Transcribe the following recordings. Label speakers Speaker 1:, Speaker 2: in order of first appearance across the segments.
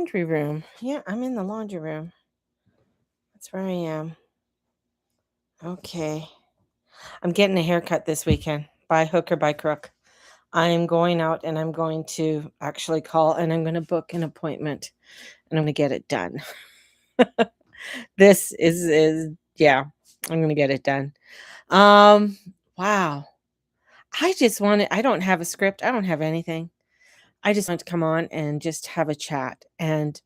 Speaker 1: Laundry room. Yeah, I'm in the laundry room. That's where I am. Okay. I'm getting a haircut this weekend by hook or by crook. I am going out and I'm going to actually call and I'm going to book an appointment and I'm going to get it done. This is yeah, I'm going to get it done. Um wow. I don't have a script. I don't have anything. I just want to come on and just have a chat. And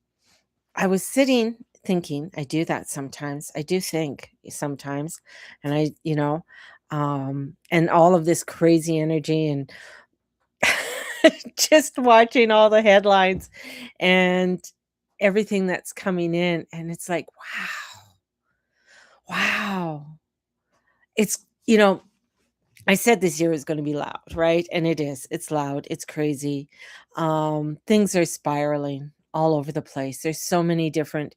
Speaker 1: I was sitting thinking, I do that sometimes. I do think sometimes. And and all of this crazy energy and just watching all the headlines and everything that's coming in. And it's like, wow. It's, you know, I said this year is going to be loud, right? And it is. It's loud. It's crazy. Things are spiraling all over the place. There's so many different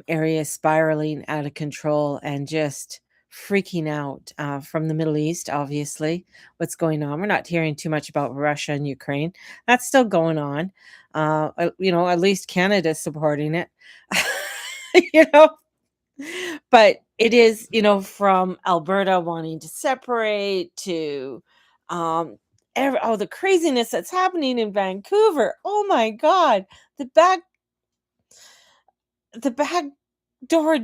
Speaker 1: areas spiraling out of control and just freaking out from the Middle East, obviously, what's going on. We're not hearing too much about Russia and Ukraine. That's still going on. At least Canada's supporting it. you know, but it is, from Alberta wanting to separate to the craziness that's happening in Vancouver. Oh my God. The back the back door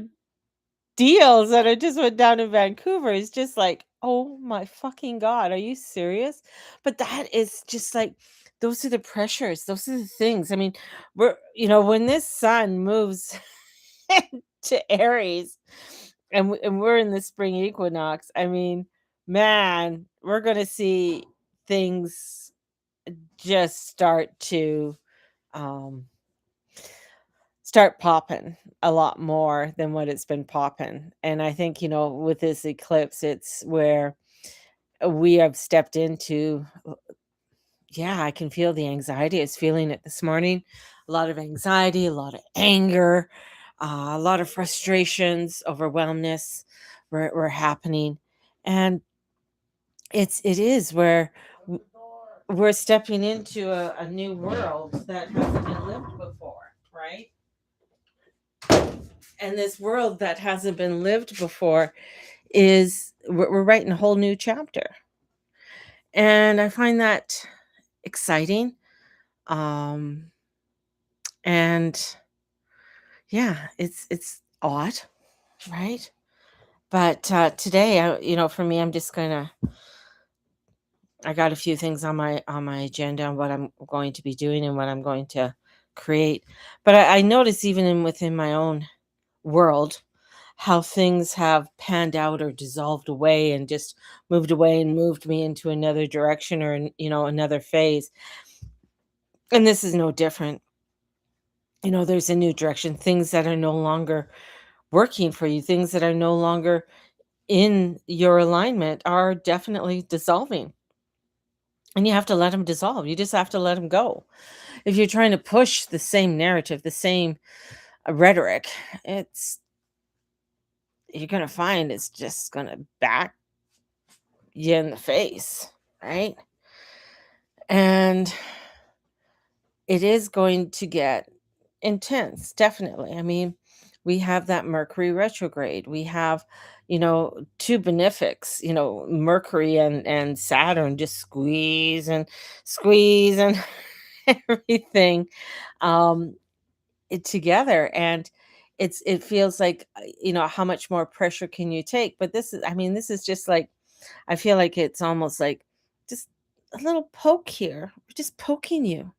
Speaker 1: deals that I just went down in Vancouver is just like, oh my fucking God, are you serious? But that is just like, those are the pressures, those are the things. I mean, when this sun moves to Aries and we're in the spring equinox, I mean, man, we're going to see things just um, start popping a lot more than what it's been popping. And I think, with this eclipse, it's where we have stepped into, yeah, I can feel the anxiety. I was feeling it this morning. A lot of anxiety, a lot of anger, a lot of frustrations, overwhelmness were happening. And it is where w- we're stepping into a new world that hasn't been lived before, right? And this world that hasn't been lived before is we're writing a whole new chapter, and I find that exciting. Um and yeah, it's odd, right? But today, for me, I got a few things on my agenda on what I'm going to be doing and what I'm going to create. But I notice even within my own world how things have panned out or dissolved away and just moved away and moved me into another direction or another phase. And this is no different. There's a new direction, things that are no longer working for you, things that are no longer in your alignment are definitely dissolving. And you have to let them dissolve. You just have to let them go. If you're trying to push the same narrative, the same rhetoric, it's you're going to find it's just going to back you in the face, right? And it is going to get intense, definitely. I mean, we have that Mercury retrograde. We have, two benefics, Mercury and Saturn just squeeze and everything um together. And it feels like, how much more pressure can you take? But this is just like, I feel like it's almost like just a little poke here. We're just poking you.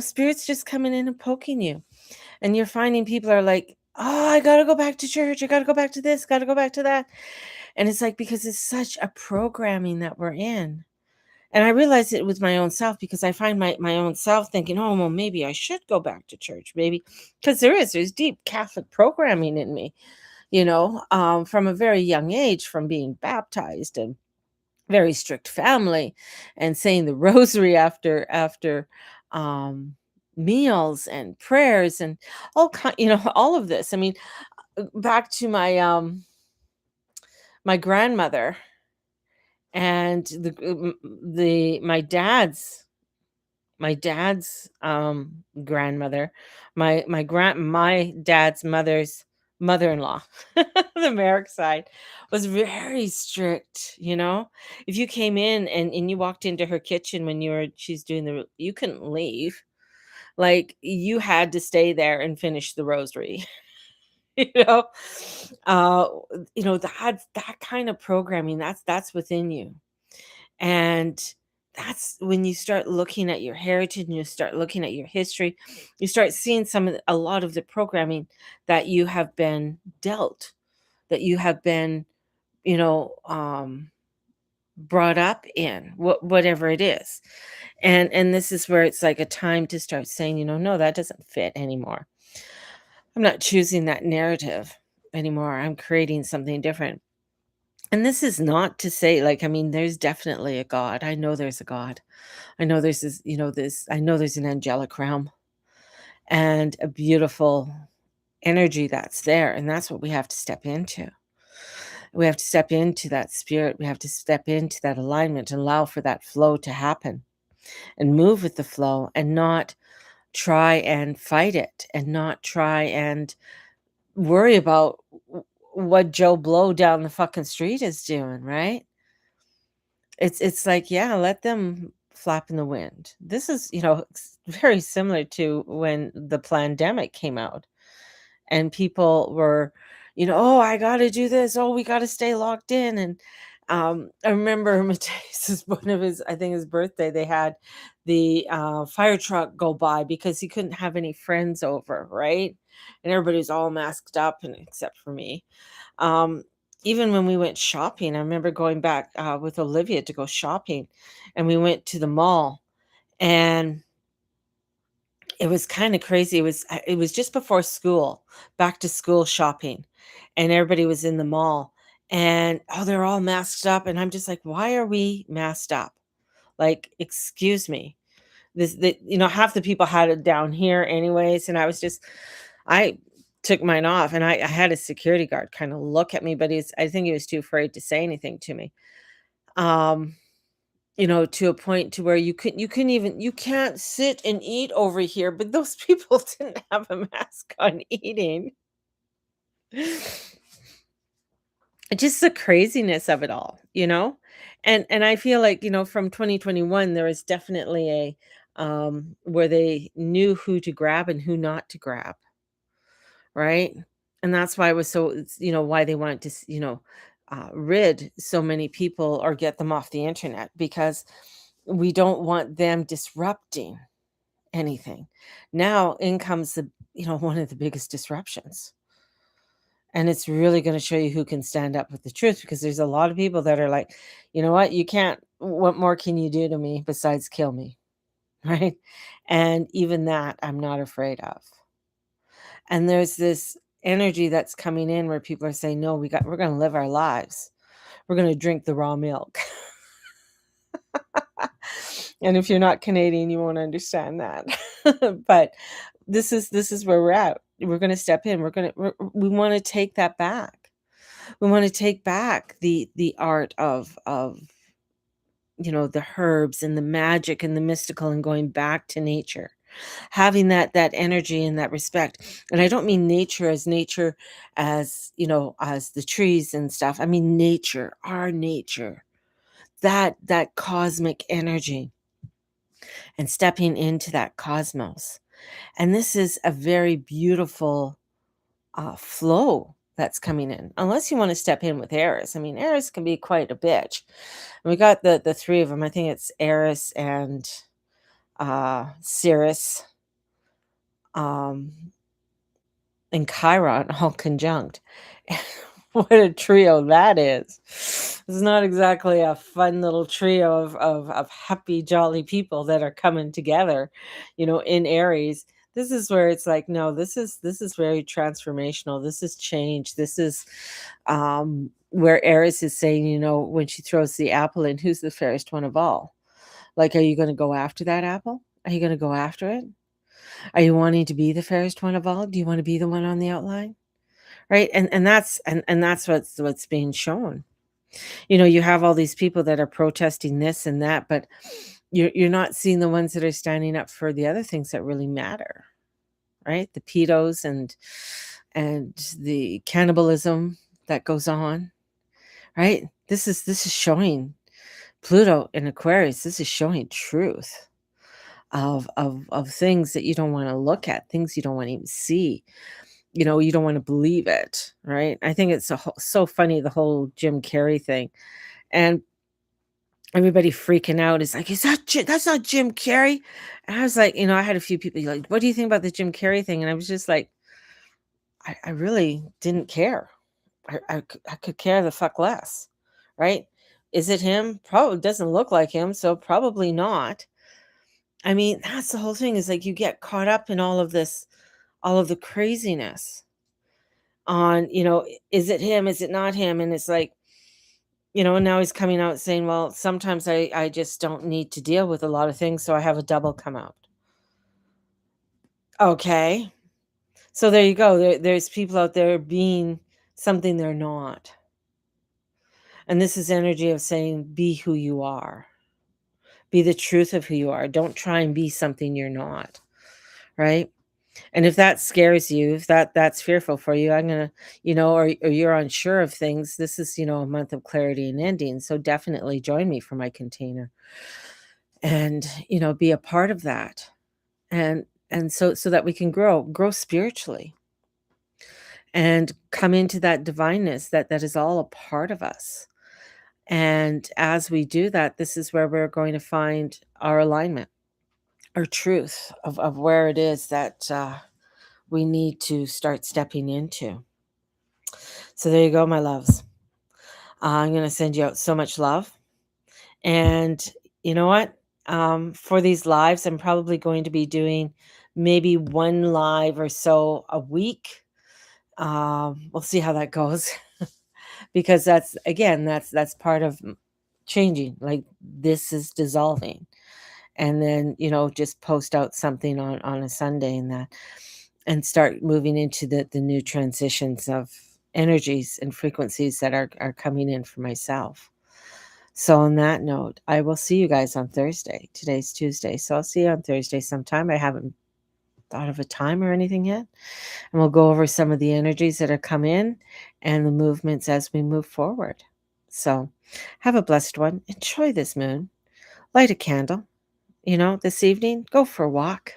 Speaker 1: Spirit's just coming in and poking you. And you're finding people are like, "Oh, I gotta go back to church. I gotta go back to this, gotta go back to that." And it's like, because it's such a programming that we're in. And I realized it with my own self, because I find my own self thinking, oh, well, maybe I should go back to church. Maybe because there's deep Catholic programming in me, from a very young age, from being baptized and very strict family and saying the rosary after um meals and prayers and all of this. I mean, back to my grandmother and the my dad's my dad's grandmother, my dad's mother's mother-in-law, the Merrick side, was very strict, you know? If you came in and you walked into her kitchen when she's doing you couldn't leave. Like, you had to stay there and finish the rosary, you know? Uh, that kind of programming, that's within you. And that's when you start looking at your heritage and you start looking at your history, you start seeing a lot of the programming that you have been dealt, that you have been, you know, brought up in, whatever it is. And this is where it's like a time to start saying, no, that doesn't fit anymore. I'm not choosing that narrative anymore. I'm creating something different. And this is not to say, like, I mean, there's definitely a God. I know there's a God. I know there's I know there's an angelic realm and a beautiful energy that's there. And that's what we have to step into. We have to step into that spirit. We have to step into that alignment and allow for that flow to happen and move with the flow and not try and fight it and not try and worry about what Joe Blow down the fucking street is doing, right? It's like, yeah, let them flap in the wind. This is, very similar to when the pandemic came out and people were, "Oh, I gotta do this. Oh, we gotta stay locked in." And I remember Mateus's one of his, I think his birthday, they had the fire truck go by because he couldn't have any friends over, right? And everybody was all masked up, and except for me. Um, Even when we went shopping, I remember going back with Olivia to go shopping, and we went to the mall, and it was kinda crazy. It was just before school, back to school shopping, and everybody was in the mall, and, oh, they're all masked up, and I'm just like, "Why are we masked up?" Like, excuse me. Half the people had it down here anyways, and I took mine off, and I had a security guard kinda look at me, but I think he was too afraid to say anything to me. Um to a point to where you can't sit and eat over here, but those people didn't have a mask on eating. Just the craziness of it all, you know? And I feel like, from 2021, there was definitely where they knew who to grab and who not to grab, right? And that's why it was why they wanted to, rid so many people or get them off the internet because we don't want them disrupting anything. Now in comes one of the biggest disruptions. And it's really going to show you who can stand up with the truth because there's a lot of people that are like, you know what, you can't, what more can you do to me besides kill me? Right. And even that I'm not afraid of. And there's this energy that's coming in where people are saying, no, we're going to live our lives. We're going to drink the raw milk. And if you're not Canadian, you won't understand that. But this is where we're at. We're going to step in. We want to take that back. We want to take back the art of the herbs and the magic and the mystical and going back to nature. Having that energy and that respect. And I don't mean nature as, as the trees and stuff. I mean nature, our nature. That cosmic energy and stepping into that cosmos. And this is a very beautiful flow that's coming in. Unless you want to step in with Eris. I mean, Eris can be quite a bitch. And we got the three of them. I think it's Eris and Cirrus, um, and Chiron all conjunct. What a trio that is. It's not exactly a fun little trio of happy, jolly people that are coming together, in Aries. This is where it's like, no, this is very transformational. This is change. This is where Aries is saying, when she throws the apple in, who's the fairest one of all? Like, are you going to go after that apple? Are you going to go after it? Are you wanting to be the fairest one of all? Do you want to be the one on the outline? Right? And that's what's being shown. You have all these people that are protesting this and that, but you're not seeing the ones that are standing up for the other things that really matter, right? The pedos and the cannibalism that goes on, right? This is showing Pluto in Aquarius. This is showing truth of things that you don't want to look at, things you don't want to even see. You don't want to believe it, right? I think it's so funny, the whole Jim Carrey thing, and everybody freaking out is like, that's not Jim Carrey. And I was like, I had a few people like, what do you think about the Jim Carrey thing? And I was just like, I really didn't care. I could care the fuck less, right? Is it him? Probably doesn't look like him, so probably not. I mean, that's the whole thing, is like you get caught up in all of this, all of the craziness on, is it him? Is it not him? And it's like, now he's coming out saying, well, sometimes I just don't need to deal with a lot of things, so I have a double come out. Okay. So there you go. There's people out there being something they're not. And this is energy of saying, be who you are. Be the truth of who you are. Don't try and be something you're not. Right? And if that scares you, if that's fearful for you, I'm gonna, or you're unsure of things, this is, a month of clarity and ending. So definitely join me for my container and, be a part of that. And so that we can grow spiritually and come into that divineness that is all a part of us. And as we do that, this is where we're going to find our alignment, our truth of where it is that we need to start stepping into. So there you go, my loves. I'm going to send you out so much love. And you know what? For these lives, I'm probably going to be doing maybe one live or so a week. We'll see how that goes. Because that's part of changing. Like, this is dissolving. And then, just post out something on a Sunday and start moving into the new transitions of energies and frequencies that are coming in for myself. So on that note, I will see you guys on Thursday. Today's Tuesday, so I'll see you on Thursday sometime. I haven't thought of a time or anything yet. And we'll go over some of the energies that are come in and the movements as we move forward. So have a blessed one. Enjoy this moon. Light a candle. This evening, go for a walk.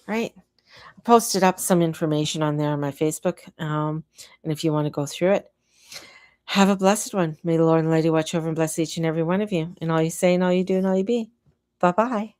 Speaker 1: Right? I posted up some information on there on my Facebook. And if you want to go through it, have a blessed one. May the Lord and Lady watch over and bless each and every one of you, and all you say and all you do and all you be. Bye-bye.